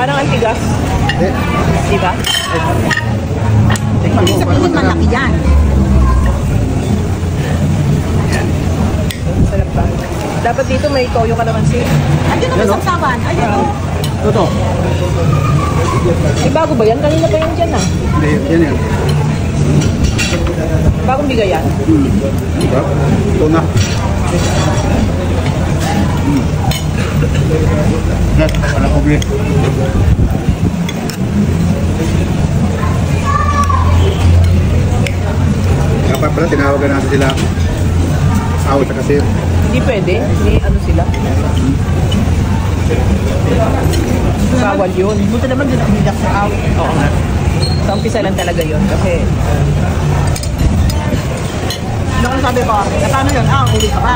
Parang antigas. Diba? Sabihin malaki yan. Sarap ba? Dapat dito may toyo kalamansi. Ayun ang sapsapan. Ayun o. Ito. Eh, bago ba yan? Kanina pa yan dyan ah. Hindi, yan yan. Bagong bigay yan. Diba? Ito na. Net, para kubli. Dapat pala tinawagan natin sila asawa sa kasir. Hindi pwede. May ano sila. Bawal yun. Buto naman din ang bigas sa awit. Oo nga. Sa umpisa lang talaga yun. Kasi Ano kung sabi ko? Paano yun? Uli ka pa.